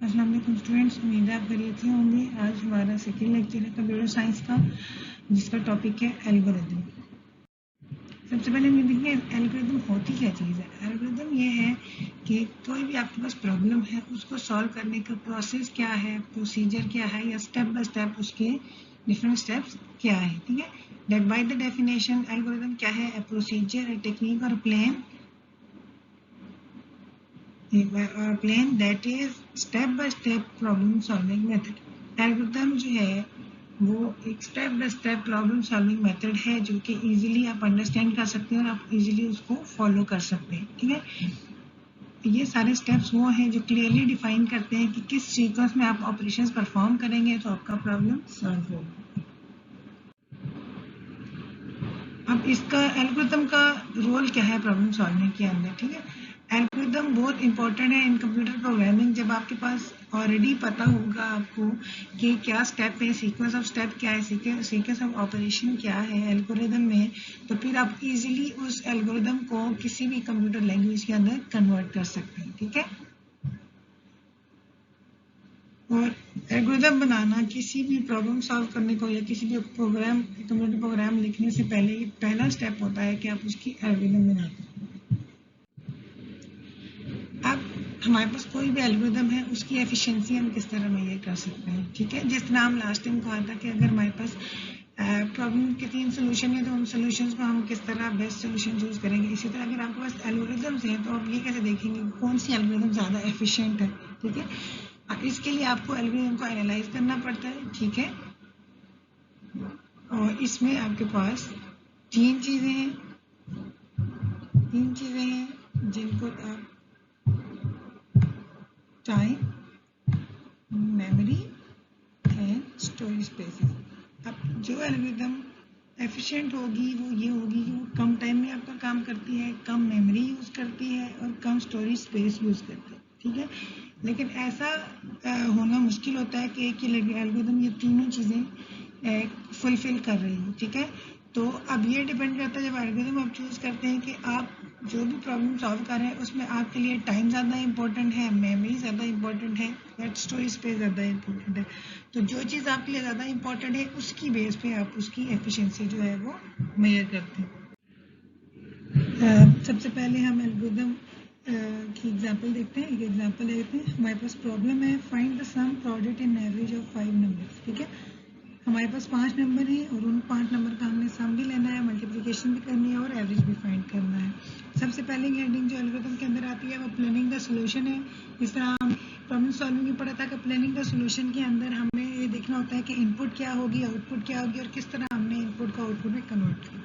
अस्सलाम वालेकुम स्टूडेंट्स, उम्मीद है आप खैरियत से होंगे। आज हमारा सेकेंड लेक्चर है कंप्यूटर साइंस का, जिसका टॉपिक है एल्गोरिदम। सबसे पहले हम देखेंगे एल्गोरिदम होती क्या चीज़ है। एल्गोरिदम ये है कि कोई भी आपके पास प्रॉब्लम है उसको सॉल्व करने का प्रोसेस क्या है, प्रोसीजर क्या है, या स्टेप बाय स्टेप उसके डिफरेंट स्टेप्स क्या है। ठीक है, that by the definition algorithm क्या है, ए प्रोसीजर, ए टेक्निक और plan that is step by step problem solving method. Algorithm जो है वो एक step by step problem solving method है जो कि इजीली आप अंडरस्टैंड कर सकते हैं और आप इजीली उसको फॉलो कर सकते हैं। ठीक है, ये सारे स्टेप्स वो हैं जो क्लियरली डिफाइन करते हैं कि किस सीक्वेंस में आप ऑपरेशंस परफॉर्म करेंगे तो आपका प्रॉब्लम सॉल्व होगा। अब इसका एल्गोरिथम का रोल क्या है प्रॉब्लम सॉल्विंग के अंदर। ठीक है, एल्गोरिथम बहुत इंपॉर्टेंट है इन कंप्यूटर प्रोग्रामिंग। जब आपके पास ऑलरेडी पता होगा आपको कि क्या स्टेप है, सीक्वेंस ऑफ स्टेप क्या है, सीक्वेंस ऑफ ऑपरेशन क्या है एल्गोरिथम में, तो फिर आप इजीली उस एल्गोरिथम को किसी भी कंप्यूटर लैंग्वेज के अंदर कन्वर्ट कर सकते हैं। ठीक है, और एल्गोरिथम बनाना किसी भी प्रॉब्लम सॉल्व करने को या किसी भी प्रोग्राम कंप्यूटर प्रोग्राम लिखने से पहले ये पहला स्टेप होता है कि आप उसकी एल्गोरिथम बनाते हैं। अब हमारे पास कोई भी एल्गोरिथम है उसकी एफिशिएंसी हम किस तरह मेजर कर सकते हैं। ठीक है, जिस तरह हम लास्ट टाइम कहा था कि अगर हमारे पास प्रॉब्लम के 3 सोल्यूशन है तो उन सोल्यूशंस को हम किस तरह बेस्ट सोल्यूशन चूज करेंगे। इसी तरह अगर आपके पास एल्गोरिथम्स हैं तो आप ये कैसे देखेंगे कौन सी एल्गोरिथम ज़्यादा एफिशिएंट है। ठीक है, इसके लिए आपको एल्गोरिथम को एनालाइज करना पड़ता है। ठीक है, और इसमें आपके पास तीन चीज़ें हैं जिनको आप time, memory and storage spaces. अब जो एल्गोरिथम एफिशिएंट होगी वो ये होगी कि वो कम टाइम में आपका काम करती है, कम मेमोरी यूज़ करती है और कम स्टोरेज स्पेस यूज़ करती है। ठीक है, लेकिन ऐसा होना मुश्किल होता है कि एक ही एल्गोरिथम ये तीनों चीज़ें फुलफिल कर रही हो। ठीक है, तो अब ये डिपेंड करता है जब एल्गोरिथम आप चूज़ करते हैं कि आप जो भी प्रॉब्लम सॉल्व कर रहे हैं उसमें आपके लिए टाइम ज़्यादा इंपॉर्टेंट है, मेमोरी ज़्यादा इंपॉर्टेंट है या स्टोरेज स्पेस ज़्यादा इंपॉर्टेंट है। तो जो चीज़ आपके लिए ज़्यादा इंपॉर्टेंट है उसकी बेस पे आप उसकी एफिशिएंसी जो है वो मेजर करते हैं। सबसे पहले हम एल्गोरिथम की एग्जांपल देखते हैं। एक एग्जांपल लेते हैं। हमारे पास प्रॉब्लम है find the sum product in average of 5 numbers. ठीक है, हमारे पास 5 नंबर हैं और उन 5 नंबर का हमने सम भी लेना है, मल्टीप्लिकेशन भी करनी है और एवरेज भी फाइंड करना है। सबसे पहले हेडिंग जो एल्गोरिथम के अंदर आती है वो प्लानिंग द सॉल्यूशन है। इस तरह हम प्रॉब्लम सॉल्विंग में पढ़ा था कि प्लानिंग द सॉल्यूशन के अंदर हमें ये देखना होता है कि इनपुट क्या होगी, आउटपुट क्या होगी और किस तरह हमने इनपुट को आउटपुट में कन्वर्ट करना।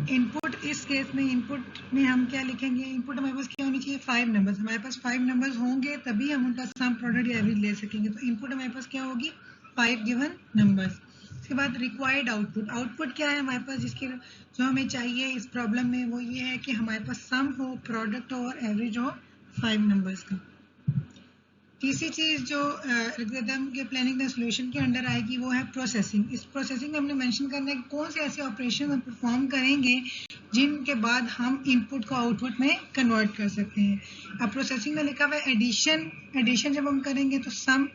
इनपुट, इस केस में इनपुट में हम क्या लिखेंगे, इनपुट हमारे पास क्या होनी चाहिए 5 नंबर्स। हमारे पास 5 नंबर्स होंगे तभी हम उनका सम प्रोडक्ट या एवरेज ले सकेंगे। तो इनपुट हमारे पास क्या होगी 5 गिवन नंबर्स। उसके बाद रिक्वायर्ड आउटपुट, आउटपुट क्या है हमारे पास जिसके जो हमें चाहिए इस प्रॉब्लम में, वो ये है कि हमारे पास सम हो, प्रोडक्ट हो और एवरेज हो 5 नंबर्स का। तीसरी चीज जो एल्गोरिथम के प्लानिंग द सॉल्यूशन के अंडर आएगी वो है प्रोसेसिंग। इस प्रोसेसिंग में हमने मेंशन करना है कि कौन से ऐसे ऑपरेशन हम परफॉर्म करेंगे जिनके बाद हम इनपुट को आउटपुट में कन्वर्ट कर सकते हैं। अब प्रोसेसिंग में लिखा हुआ है एडिशन। एडिशन जब हम करेंगे तो सम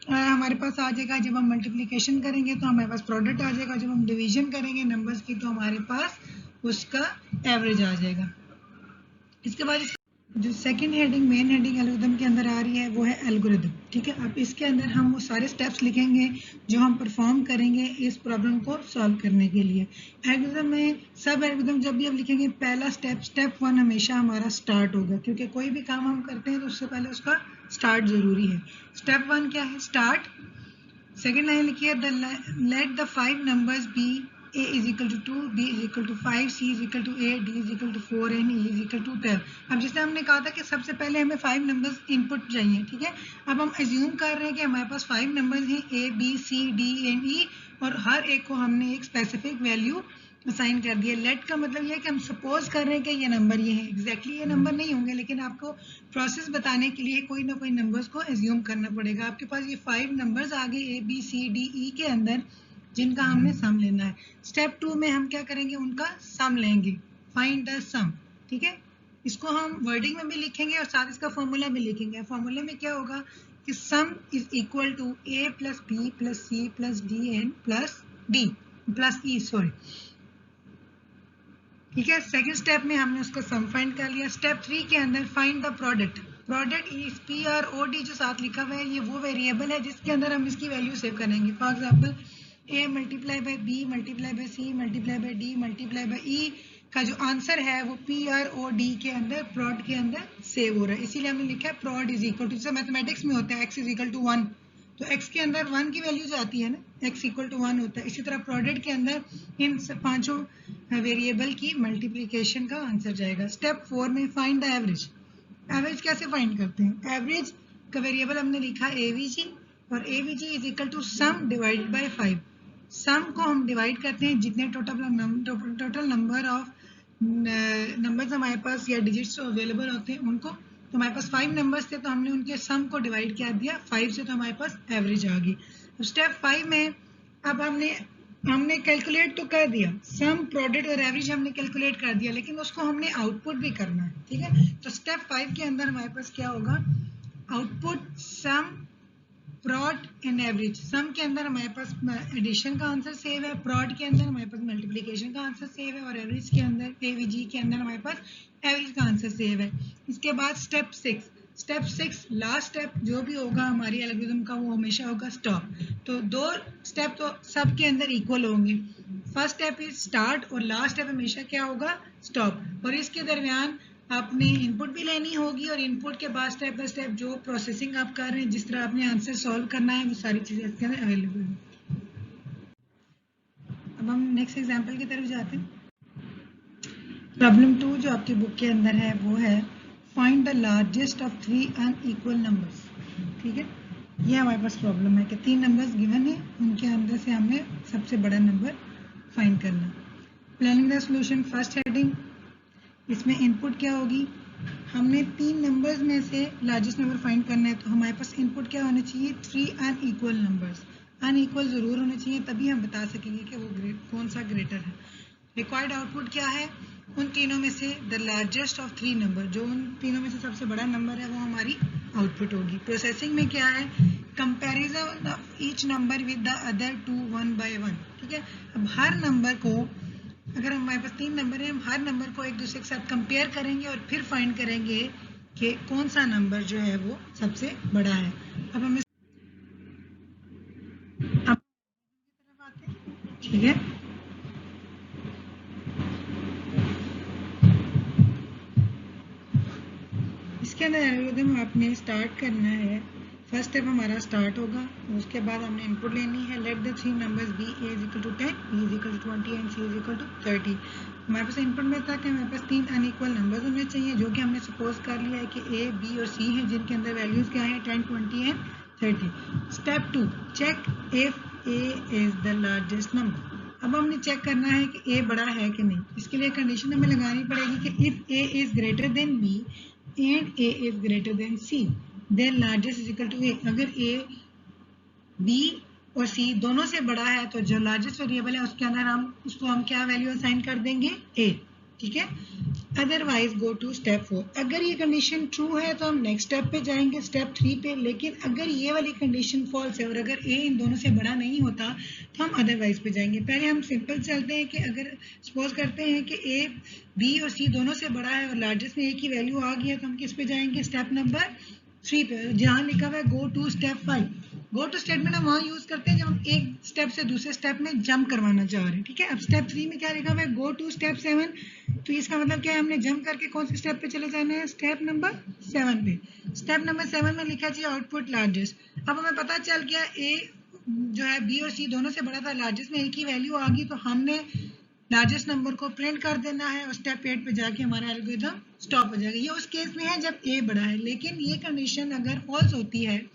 हमारे पास आ जाएगा, जब हम मल्टीप्लिकेशन करेंगे तो हमारे पास प्रोडक्ट आ जाएगा, जब हम डिवीजन करेंगे नंबर्स की तो हमारे पास उसका एवरेज आ जाएगा। इसके बाद जो second heading main heading algorithm के अंदर आ रही है वो है एल्गोरिथम। ठीक है, अब इसके अंदर हम वो सारे स्टेप्स लिखेंगे जो हम परफॉर्म करेंगे इस प्रॉब्लम को सॉल्व करने के लिए। एल्गोरिथम में सब एल्गोरिथम जब भी हम लिखेंगे पहला स्टेप 1 हमेशा हमारा स्टार्ट होगा, क्योंकि कोई भी काम हम करते हैं तो उससे पहले उसका स्टार्ट जरूरी है। स्टेप 1 क्या है, स्टार्ट। सेकेंड लाइन लिखिए let the 5 numbers be a is equal to 2, b is equal to 5, c is equal to 8, d is equal to 4 and e is equal to 12। अब जैसे हमने कहा था कि सबसे पहले हमें 5 नंबर्स इनपुट चाहिए। ठीक है, अब हम एज्यूम कर रहे हैं कि हमारे पास 5 नंबर्स हैं a, b, c, d and e और हर एक को हमने एक स्पेसिफिक वैल्यू असाइन कर दिया। लेट का मतलब ये है कि हम सपोज कर रहे हैं कि ये नंबर ये है। एग्जैक्टली ये नंबर नहीं होंगे लेकिन आपको प्रोसेस बताने के लिए कोई ना कोई नंबर्स को एज्यूम करना पड़ेगा। आपके पास ये 5 नंबर्स आ गए A B C D E के अंदर जिनका हमने सम लेना है। स्टेप 2 में हम क्या करेंगे, उनका सम लेंगे, फाइंड द सम। ठीक है, इसको हम वर्डिंग में भी लिखेंगे और साथ इसका फॉर्मूला भी लिखेंगे। फॉर्मूले में क्या होगा कि sum is equal to A plus B plus C plus D and plus D plus E, sorry, ठीक है। सेकंड स्टेप में हमने उसका सम फाइंड कर लिया। स्टेप 3 के अंदर find the product. Product is P R O D जो साथ लिखा हुआ है, ये वो वेरिएबल है जिसके अंदर हम इसकी वैल्यू सेव करेंगे। For example A multiply by B multiply by C multiply by D multiply by E का जो आंसर है वो पी आर ओ डी के अंदर प्रोड के अंदर सेव हो रहा है, इसीलिए हमने लिखा है प्रोड इज इक्वल टू, जैसे मैथमेटिक्स में होता है एक्स इज इक्वल टू 1, तो x के अंदर 1 की वैल्यू जो आती है ना, x इक्वल टू 1 होता है। इसी तरह प्रोडक्ट के अंदर इन पांचों वेरिएबल की मल्टीप्लिकेशन का आंसर जाएगा। स्टेप 4 में फाइंड द एवरेज। एवरेज कैसे फाइंड करते हैं? एवरेज का वेरिएबल हमने लिखा एवीजी, और AVG is equal to sum divided by 5। Sum को हम डिवाइड करते हैं जितने टोटल नंबर ऑफ नंबर्स हमारे पास या डिजिट्स अवेलेबल होते हैं उनको। तो हमारे पास 5 नंबर्स थे तो हमने उनके सम को डिवाइड कर दिया 5 से, तो हमारे पास एवरेज आ गई। स्टेप 5 में अब हमने कैलकुलेट तो कर दिया, सम प्रोडक्ट और एवरेज हमने कैलकुलेट कर दिया, लेकिन उसको हमने आउटपुट भी करना है, ठीक है। तो स्टेप 5 के अंदर हमारे पास क्या होगा? आउटपुट सम प्रोड एंड एवरेज। सम के अंदर हमारे पास एडिशन का आंसर सेव है, प्रोड के अंदर हमारे पास मल्टीप्लिकेशन का आंसर सेव है, और एवरेज के अंदर एवीजी के अंदर हमारे पास एवरेज का आंसर सेव है। इसके बाद स्टेप 6 लास्ट स्टेप जो भी होगा हमारी एल्गोरिथम का वो हमेशा होगा स्टॉप। तो 2 स्टेप तो सब के अंदर इक्वल होंगे। फर्स्ट स्टेप इज स्टार्ट और लास्ट स्टेप हमेशा क्या होगा? स्टॉप। और इसके दरमियान आपने इनपुट भी लेनी होगी, और इनपुट के बाद स्टेप बाय स्टेप जो प्रोसेसिंग आप कर रहे हैं, जिस तरह आपने आंसर सॉल्व करना है, वो सारी चीजें इसके अंदर अवेलेबल हैं। अब हम नेक्स्ट एग्जांपल की तरफ जाते हैं। प्रॉब्लम 2 जो आपकी बुक के अंदर है वो है find the largest of 3 unequal numbers, ठीक है। ये हमारे पास प्रॉब्लम है कि 3 नंबर्स गिवन है, उनके अंदर से हमने सबसे बड़ा नंबर फाइंड करना। Planning the solution, first heading, इसमें इनपुट क्या होगी? हमने 3 नंबर्स में से लार्जेस्ट नंबर फाइंड करना है, तो हमारे पास इनपुट क्या होना चाहिए? 3 अनइक्वल नंबर्स। अनइक्वल जरूर होने चाहिए, तभी हम बता सकेंगे कि वो कौन सा ग्रेटर है। रिक्वायर्ड आउटपुट क्या है? उन तीनों में से द लार्जेस्ट ऑफ 3 नंबर, जो उन तीनों में से सबसे बड़ा नंबर है वो हमारी आउटपुट होगी। प्रोसेसिंग में क्या है? Comparison of each number with the other 2 1 by 1, ठीक है। अब हर नंबर को, अगर हमारे पास 3 नंबर है, हम हर नंबर को एक दूसरे के साथ कंपेयर करेंगे और फिर फाइंड करेंगे कि कौन सा नंबर जो है वो सबसे बड़ा है। अब हम आते हैं, ठीक है। इसके अंदर एल्गोरिथम आपने स्टार्ट करना है। फर्स्ट स्टेप हमारा स्टार्ट होगा, उसके बाद हमने इनपुट लेनी है। Let the 3 numbers be A is equal to 10, B is equal to 20 and C is equal to 30। हमारे पास इनपुट में था कि हमारे पास 3 अनइक्वल नंबर्स होने चाहिए, जो कि हमने सपोज कर लिया है कि ए, बी और सी हैं, जिनके अंदर वैल्यूज क्या है? 10, 20 and 30। Step 2, check if A is the largest number. अब हमने चेक करना है कि ए बड़ा है कि नहीं। इसके लिए कंडीशन हमें लगानी पड़ेगी कि if A is greater than B and a is greater than c, then largest is equal to a। अगर a, b और c दोनों से बड़ा है तो जो लार्जेस्ट वेरिएबल है उसके अंदर उसको हम क्या वैल्यू असाइन कर देंगे? a, ठीक है। Otherwise go to step 4। अगर ये कंडीशन ट्रू है तो हम नेक्स्ट स्टेप पे जाएंगे, स्टेप 3 पे। लेकिन अगर ये वाली कंडीशन फॉल्स है और अगर a इन दोनों से बड़ा नहीं होता तो हम अदरवाइज पे जाएंगे। पहले हम सिंपल चलते हैं कि अगर सपोज करते हैं कि a, b और c दोनों से बड़ा है और लार्जेस्ट में a की वैल्यू आ गई है, तो हम किस पे जाएंगे? स्टेप नंबर 3 पे, जहाँ लिखा हुआ है go to step 5। Go to statement हम वहाँ यूज करते हैं जब हम एक स्टेप से दूसरे स्टेप में जंप करवाना चाह रहे हैं, ठीक है। अब स्टेप 3 में क्या लिखा हुआ है? Go to step 7। तो इसका मतलब क्या है? हमने जंप करके कौन से स्टेप पे चले जाना है? स्टेप नंबर 7 पे। स्टेप नंबर 7 में लिखा चाहिए आउटपुट लार्जेस्ट। अब हमें पता चल गया ए जो है बी और सी दोनों से बड़ा था, लार्जेस्ट में ए की वैल्यू आ गई, तो हमने लार्जेस्ट नंबर को प्रिंट कर देना है और स्टेप 8 पे जाके हमारा एल्गोरिथम स्टॉप हो जाएगा। ये उस केस में है जब ए बड़ा है, लेकिन ये कंडीशन अगर फॉल्स होती है,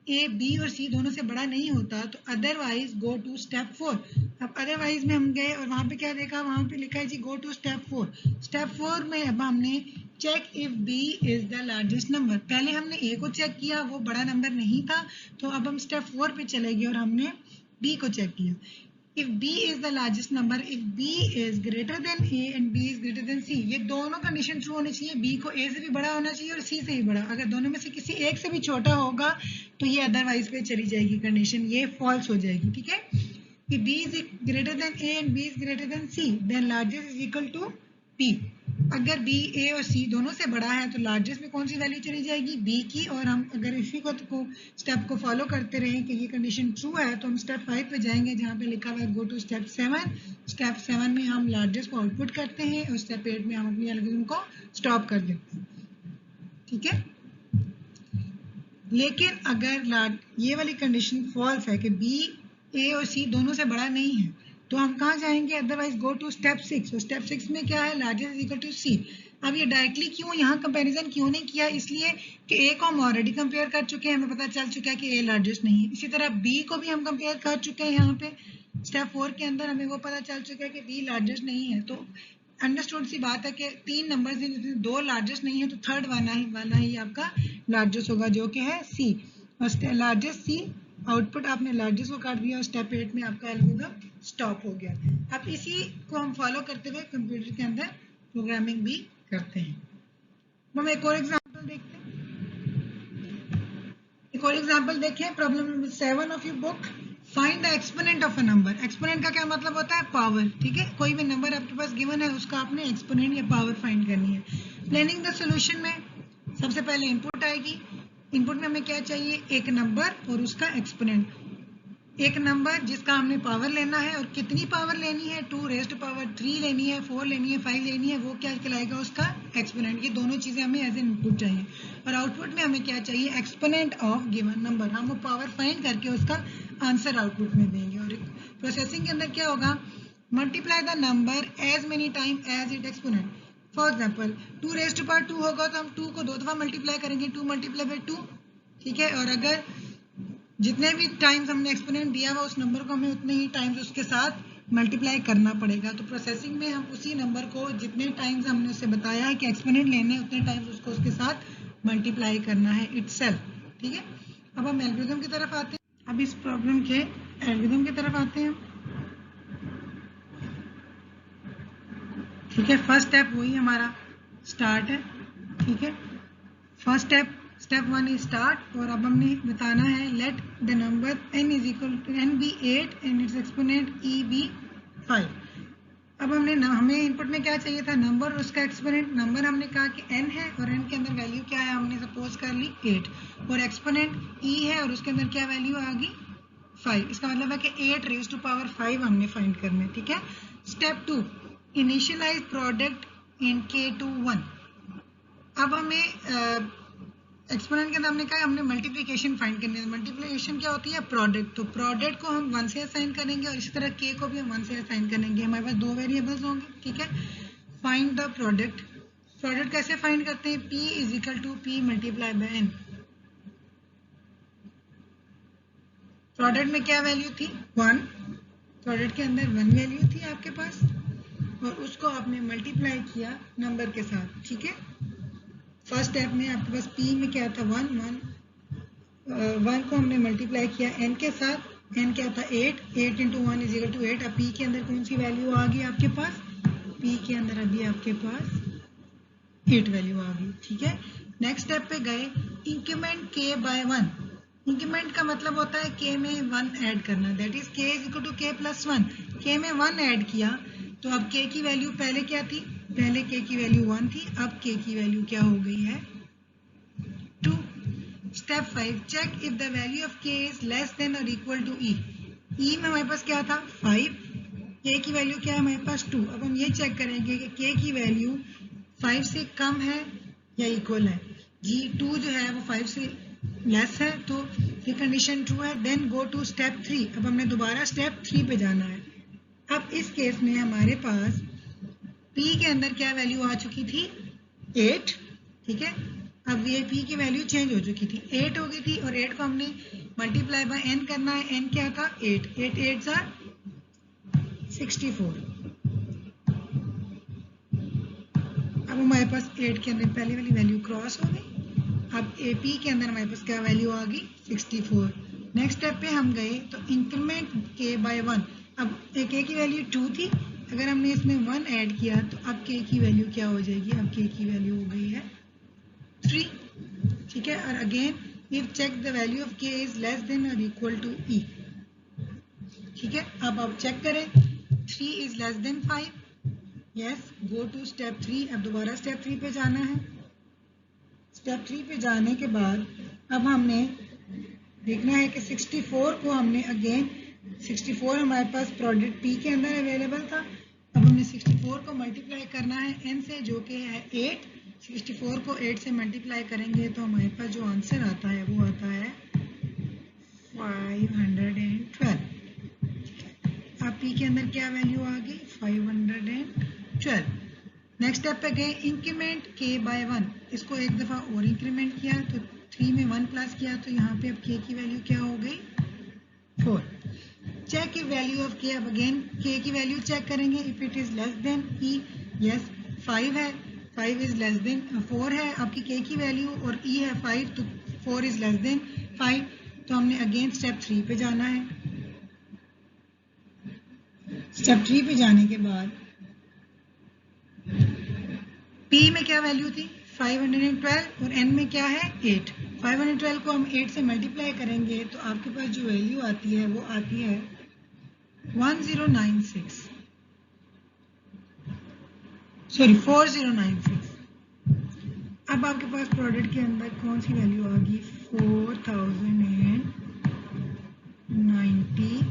ए, बी और सी दोनों से बड़ा नहीं होता, तो अदरवाइज गो टू स्टेप 4। अब अदरवाइज में हम गए और वहां पे क्या देखा? वहां पे लिखा है जी गो टू स्टेप 4। स्टेप 4 में अब हमने check if B is the largest number. पहले हमने ए को चेक किया, वो बड़ा नंबर नहीं था, तो अब हम स्टेप 4 पे चले गए और हमने बी को चेक किया। if b is the largest number, if b is greater than a and b is greater than c, ये दोनों कंडीशन ट्रू होनी चाहिए। b को a से भी बड़ा होना चाहिए और c से भी बड़ा। अगर दोनों में से किसी एक से भी छोटा होगा तो ये अदरवाइज पे चली जाएगी कंडीशन, ये फॉल्स हो जाएगी, ठीक है। कि b is greater than a and b is greater than c, then largest is equal to p। अगर b a और c दोनों से बड़ा है तो लार्जेस्ट में कौन सी वैल्यू चली जाएगी, b की। और हम अगर इसी को स्टेप को फॉलो करते रहें कि ये कंडीशन ट्रू है तो हम स्टेप 5 पे जाएंगे जहाँ पे लिखा हुआ है गो टू स्टेप 7। स्टेप 7 में हम लार्जेस्ट को आउटपुट करते हैं और स्टेप 8 में हम अपनी एल्गोरिथम को स्टॉप कर देते हैं, ठीक है। लेकिन अगर ये वाली कंडीशन फॉल्स है कि b a और c दोनों से बड़ा नहीं है तो हम कहाँ जाएंगे, अदरवाइज गो टू स्टेप 6। और स्टेप 6 में क्या है, largest is equal to c। अब ये डायरेक्टली क्यों यहाँ कंपैरिजन क्यों नहीं किया, इसलिए कि a को हम ऑलरेडी कंपेयर कर चुके हैं, हमें पता चल चुका है कि a लार्जेस्ट नहीं है। इसी तरह b को भी हम कंपेयर कर चुके हैं, यहाँ पे स्टेप 4 के अंदर हमें वो पता चल चुका है कि b लार्जेस्ट नहीं है। तो अंडरस्टूड सी बात है कि 3 नंबर्स हैं जिसमें 2 लार्जेस्ट नहीं है तो थर्ड वाला ही आपका लार्जेस्ट होगा जो कि है c। और लार्जेस्ट c आउटपुट आपने लार्जेस्ट को काट दिया और स्टेप 8 में आपका एल्गोरिथम स्टॉप हो गया। अब इसी को हम फॉलो करते हुए कंप्यूटर के अंदर प्रोग्रामिंग भी करते हैं। हम एक और एग्जांपल देखते हैं। एक और एग्जांपल देखें, problem number 7 of your book. Find the exponent of a number. Exponent का क्या मतलब होता है, पावर, ठीक है। कोई भी नंबर आपके पास गिवन है उसका आपने एक्सपोनेंट या पावर फाइंड करनी है। प्लानिंग द सॉल्यूशन में सबसे पहले इनपुट आएगी। इनपुट में हमें क्या चाहिए, एक नंबर और उसका एक्सपोनेंट। एक नंबर जिसका हमने पावर लेना है और कितनी पावर लेनी है, 2 रेज़्ड पावर 3 लेनी है, 4 लेनी है, 5 लेनी है, वो क्या कहलाएगा, उसका एक्सपोनेंट। ये दोनों चीजें हमें एज एन इनपुट चाहिए। और आउटपुट में हमें क्या चाहिए, एक्सपोनेंट ऑफ गिवन नंबर। हम वो पावर फाइंड करके उसका आंसर आउटपुट में देंगे। और प्रोसेसिंग के अंदर क्या होगा, multiply the number as many time as it exponent. For example 2 raised power 2 होगा तो हम 2 को 2 दफा मल्टीप्लाई करेंगे, 2 मल्टीप्लाई बाई 2, ठीक है। और अगर जितने भी टाइम्स हमने एक्सपोनेंट दिया हुआ उस नंबर को हमें उतने ही टाइम्स उसके साथ मल्टीप्लाई करना पड़ेगा। तो प्रोसेसिंग में हम उसी नंबर को जितने टाइम्स हमने उससे बताया है कि एक्सपोनेंट लेने हैं उतने टाइम्स उसको उसके साथ मल्टीप्लाई करना है इटसेल्फ, ठीक है। अब हम एल्गोरिथम की तरफ आते हैं। अब इस प्रॉब्लम के एल्गोरिथम की तरफ आते हैं, ठीक है। फर्स्ट स्टेप वही हमारा स्टार्ट है, ठीक है। First step 1 is start. और अब हमने बताना है let the number n is equal to n be 8 and its exponent e be 5। अब हमें इनपुट में क्या चाहिए था, नंबर और उसका एक्सपोनेंट। नंबर हमने कहा कि n है और n के अंदर वैल्यू क्या है, हमने सपोज कर ली 8। और एक्सपोनेंट e है और उसके अंदर क्या वैल्यू आ गई 5। इसका मतलब है कि 8 रेज़्ड टू पावर 5 हमने फाइंड करना है, ठीक है। Step 2 initialize product in k21। अब हमें एक्सपोनेंट के अंदर हमने कहा हमने मल्टीप्लिकेशन फाइंड करनी है। मल्टीप्लिकेशन क्या होती है, प्रोडक्ट। तो प्रोडक्ट को हम 1 से असाइन करेंगे और इसी तरह k को भी हम 1 से असाइन करेंगे। हमारे पास 2 वेरिएबल्स होंगे, ठीक है। Find the product. प्रोडक्ट कैसे फाइंड करते हैं, p is equal to p multiply by n। Product में क्या वैल्यू थी 1, प्रोडक्ट के अंदर 1 वैल्यू थी आपके पास और उसको आपने मल्टीप्लाई किया नंबर के साथ, ठीक है। फर्स्ट स्टेप में आपके पास p में क्या था 1 को हमने मल्टीप्लाई किया n के साथ। n क्या था 8 इंटू 1 इज इक्वल टू 8। अब p के अंदर कौन सी वैल्यू आ गई आपके पास, p के अंदर अभी आपके पास 8 वैल्यू आ गई, ठीक है। नेक्स्ट स्टेप पे गए, इंक्रीमेंट k बाय 1। इंक्रीमेंट का मतलब होता है k में 1 ऐड करना, that is k is equal to k plus 1। k में 1 ऐड किया तो अब k की वैल्यू पहले क्या थी, पहले k की वैल्यू 1 थी, अब k की वैल्यू क्या हो गई है 2। Step 5 check if the value of k is less than और इक्वल टू e। e में हमारे पास क्या था 5, k की वैल्यू क्या है हमारे पास 2। अब हम ये चेक करेंगे कि k की वैल्यू 5 से कम है या इक्वल है। जी 2 जो है वो 5 से लेस है तो ये कंडीशन ट्रू है। Then go to step 3। अब हमने दोबारा स्टेप 3 पे जाना है। अब इस केस में हमारे पास p के अंदर क्या वैल्यू आ चुकी थी 8, ठीक है। अब ये p की वैल्यू चेंज हो चुकी थी, 8 हो गई थी और 8 को हमने मल्टीप्लाई बाय n करना है। n क्या था 8, 8 8 64। अब हमारे पास 8 के अंदर पहले वाली वैल्यू क्रॉस हो गई। अब p के अंदर हमारे पास क्या वैल्यू आ गई 64। नेक्स्ट स्टेप पे हम गए तो इंक्रीमेंट k बाय 1। अब k की वैल्यू 2 थी, अगर हमने इसमें 1 ऐड किया तो अब k की वैल्यू क्या हो जाएगी, अब k की वैल्यू हो गई है 3, ठीक है। और again if check the value of K is less than और इक्वल टू ई। ठीक है, अब आप चेक करें 3 is less than 5, yes, go to step 3। अब दोबारा स्टेप 3 पे जाना है। स्टेप 3 पे जाने के बाद अब हमने देखना है कि 64 को हमने अगेन 64 हमारे पास प्रोडक्ट पी के अंदर अवेलेबल था। अब हमने 64 को मल्टीप्लाई करना है n से, जो कि है 8। 64 को 8 से मल्टीप्लाई करेंगे तो हमारे पास जो आंसर आता है वो आता है 512। अब पी के अंदर क्या वैल्यू आ गई? 512। नेक्स्ट स्टेप पे गए, इंक्रीमेंट के बाय 1। इसको एक दफ़ा और इंक्रीमेंट किया तो 3 में 1 प्लस किया तो यहाँ पे अब के की वैल्यू क्या हो गई? 4। चेक की वैल्यू ऑफ के। अब अगेन के की वैल्यू चेक करेंगे। If it is less then E, yes 5 है, 5 इज लेस देन 4 है आपकी के की वैल्यू, और ई है 5 तो 4 इज लेस देन 5। तो हमने अगेन स्टेप 3 पे जाना है। स्टेप 3 पे जाने के बाद P में क्या वैल्यू थी? 512 और N में क्या है? 8। 512 को हम 8 से मल्टीप्लाई करेंगे तो आपके पास जो वैल्यू आती है वो आती है 1096, सॉरी 4096। अब आपके पास प्रोडक्ट के अंदर कौन सी वैल्यू आ गई? 4096।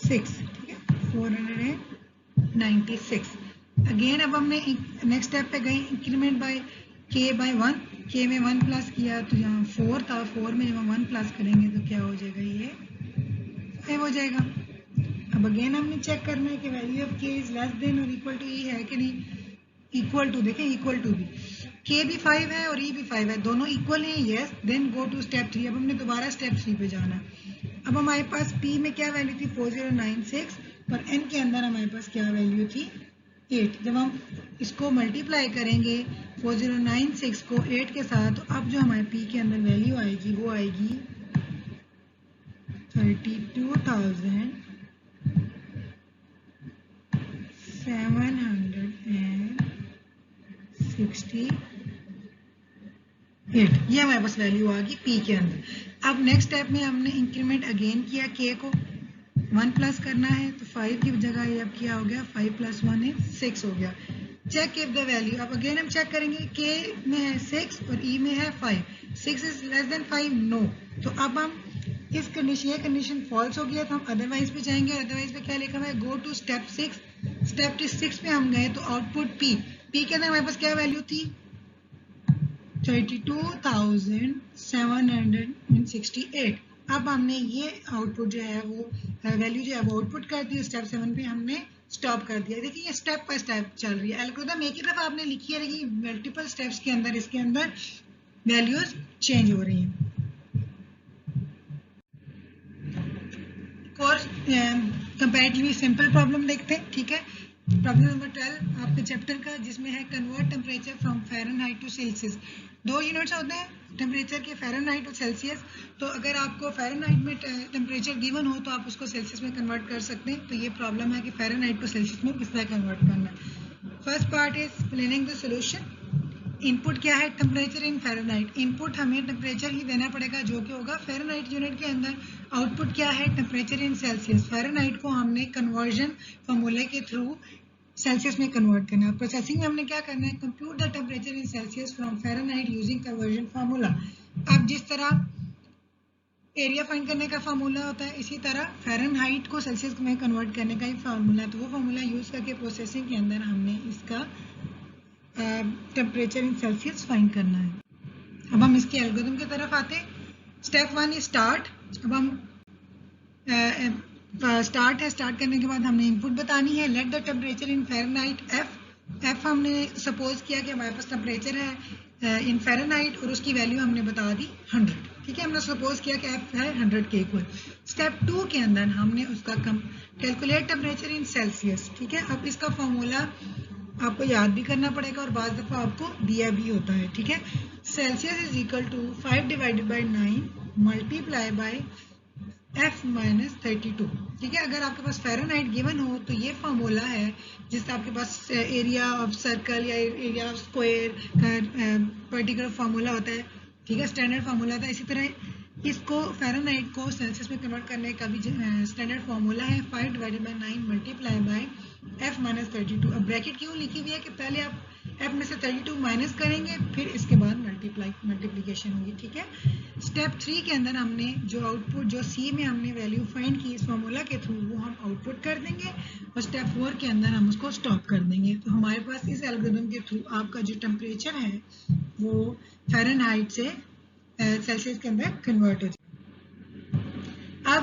ठीक है, 496। अगेन अब हमने नेक्स्ट स्टेप पे गए, इंक्रीमेंट बाय के बाय 1। के में 1 प्लस किया तो यहाँ 4 था, 4 में जब हम 1 प्लस करेंगे तो क्या हो जाएगा? ये 5 हो जाएगा। अब अगेन हमने चेक करना है कि value of K is less than और इक्वल टू ई है कि नहीं। इक्वल टू, देखें इक्वल टू भी, के भी 5 है और ई भी 5 है, दोनों इक्वल हैं, yes. Then go to step 3। अब हमने दोबारा स्टेप 3 पे जाना। अब हमारे पास पी में क्या वैल्यू थी? 4096 और एन के अंदर हमारे पास क्या वैल्यू थी? 8। जब हम इसको मल्टीप्लाई करेंगे 4096 को 8 के साथ, तो अब जो हमारे पी के अंदर वैल्यू आएगी वो आएगी 32,768। ये हमारे पास वैल्यू आ गई पी के अंदर। अब नेक्स्ट स्टेप में हमने इंक्रीमेंट अगेन किया, के को 1 प्लस करना है तो 5 की जगह ये अब क्या हो गया? 5 + 1 is 6 हो गया। Check if the value. अब अगेन हम चेक करेंगे, के में है 6 और ई में है 5। 6 इज लेस देन 5, नो। तो अब हम इस कंडीशन, ये कंडीशन फॉल्स हो गया तो हम अदरवाइज पे जाएंगे। अदरवाइज पे क्या लिखा हुआ है? Go to step 6। स्टेप 6 पे हम गए तो आउटपुट पी के अंदर हमारे पास क्या वैल्यू थी? 32,768। अब हमने ये आउटपुट जो है वो वैल्यू जो है वो आउटपुट कर दी। स्टेप 7 पे हमने स्टॉप कर दिया। देखिए ये स्टेप बाय स्टेप चल रही है। एल्गोरिथम एक ही तरफ आपने लिखी है, लेकिन मल्टीपल स्टेप्स के अंदर इसके अंदर वैल्यूज चेंज हो रही हैं। और कंपैरेटिवली सिंपल प्रॉब्लम देखते हैं। ठीक है, प्रॉब्लम नंबर 12 आपके चैप्टर का, जिसमें है convert temperature from Fahrenheit to Celsius. 2 units होते हैं टेम्परेचर के, फ़ारेनहाइट और सेल्सियस। तो अगर आपको फ़ारेनहाइट में टेम्परेचर गिवन हो तो आप उसको सेल्सियस में कन्वर्ट कर सकते हैं। तो ये प्रॉब्लम है कि फ़ारेनहाइट को सेल्सियस में किस तरह कन्वर्ट करना है। First part is planning the solution. Input क्या है? Temperature in Fahrenheit. इनपुट हमें टेम्परेचर ही देना पड़ेगा जो कि होगा फ़ारेनहाइट यूनिट के अंदर। आउटपुट क्या है? Temperature in Celsius. फ़ारेनहाइट को हमने कन्वर्जन फार्मूले के थ्रू सेल्सियस में कन्वर्ट करना है। प्रोसेसिंग में हमने क्या करना है? Compute the temperature in Celsius from Fahrenheit using conversion formula. अब जिस तरह एरिया फाइंड करने का फार्मूला होता है, इसी तरह फ़ारेनहाइट को सेल्सियस में कन्वर्ट करने का ही फार्मूला। तो वो फार्मूला यूज़ करके प्रोसेसिंग के अंदर हमने इसका टेम्परेचर इन सेल्सियस फाइंड करना है। अब हम इसके एल्गोरिथम की तरफ आते हैं। Step 1 is start. अब हम स्टार्ट है, स्टार्ट करने के बाद हमने इनपुट बतानी है। Let the temperature in Fahrenheit F हमने सपोज किया कि हमारे पास टेम्परेचर है इन फ़ारेनहाइट और उसकी वैल्यू हमने बता दी 100। ठीक है, हमने सपोज किया कि एफ है 100 के इक्वल। स्टेप 2 के अंदर हमने उसका कैलकुलेट टेम्परेचर इन सेल्सियस। ठीक है, अब इसका फॉर्मूला आपको याद भी करना पड़ेगा और बाज़ दफ़ा आपको दिया भी होता है। ठीक है, Celsius is equal to 5 / 9 multiply by F - 32। ठीक है, अगर आपके पास फ़ारेनहाइट गिवन हो तो ये फार्मूला है जिससे आपके पास एरिया ऑफ सर्कल या एरिया ऑफ स्क्वायर का पर्टिकुलर फार्मूला होता है। ठीक है, स्टैंडर्ड फार्मूला था। इसी तरह इसको फ़ारेनहाइट को सेल्सियस में कन्वर्ट करने का भी स्टैंडर्ड फार्मूला है 5 divided by 9 multiply by f minus 32। अब ब्रैकेट क्यों लिखी हुई है कि पहले आप f में से 32 माइनस करेंगे, फिर इसके बाद मल्टीप्लिकेशन होगी। ठीक है, स्टेप 3 के अंदर हमने जो आउटपुट, जो सी में हमने वैल्यू फाइंड की इस फार्मूला के थ्रू, वो हम आउटपुट कर देंगे और स्टेप 4 के अंदर हम उसको स्टॉप कर देंगे। तो हमारे पास इस एल्गोरिथम के थ्रू आपका जो टेम्परेचर है वो फ़ारेनहाइट से सेल्सियस के अंदर कन्वर्ट हो जाए। अब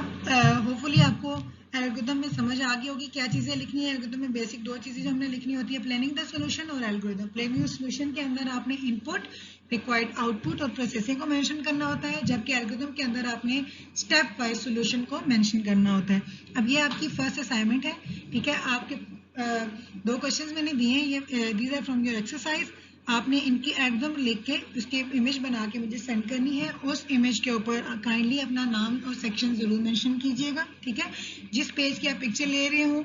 होपफुली आपको एल्गोरिथम में समझ आ गई होगी क्या चीज़ें लिखनी है। एल्गोरिथम में बेसिक दो चीज़ें जो हमने लिखनी होती है, प्लानिंग द सॉल्यूशन और एल्गोरिथम। प्लानिंग सॉल्यूशन के अंदर आपने इनपुट, रिक्वायर्ड आउटपुट और प्रोसेसिंग को मेंशन करना होता है, जबकि एल्गोरिथम के अंदर आपने स्टेप वाइज सॉल्यूशन को मेंशन करना होता है। अब ये आपकी फर्स्ट असाइनमेंट है। ठीक है, आपके दो क्वेश्चंस मैंने दिए हैं, ये these are from your exercise. आपने इनकी एल्गोरिथम लिख के उसकी इमेज बना के मुझे सेंड करनी है। उस इमेज के ऊपर काइंडली अपना नाम और सेक्शन जरूर मेंशन कीजिएगा। ठीक है, जिस पेज की आप पिक्चर ले रहे हो,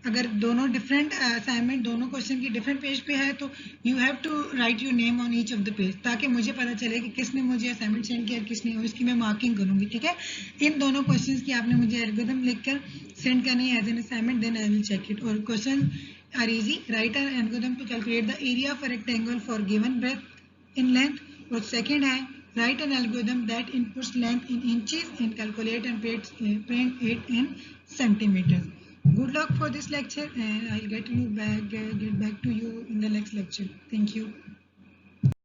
अगर दोनों डिफरेंट असाइनमेंट दोनों क्वेश्चन की डिफरेंट पेज पे है तो you have to write your name on each of the page, ताकि मुझे पता चले कि किसने मुझे असाइनमेंट सेंड किया किसने, और इसकी मैं मार्किंग करूंगी। ठीक है, इन दोनों क्वेश्चंस की आपने मुझे एल्गोरिथम लिखकर सेंड करनी है as an assignment, then I will check it. और question are easy. Write an algorithm to calculate the area of a rectangle for given breadth in length. और second है write an algorithm that inputs length in inches and calculate and print it in centimeters. Good luck for this lecture, and I'll get back to you in the next lecture. Thank you.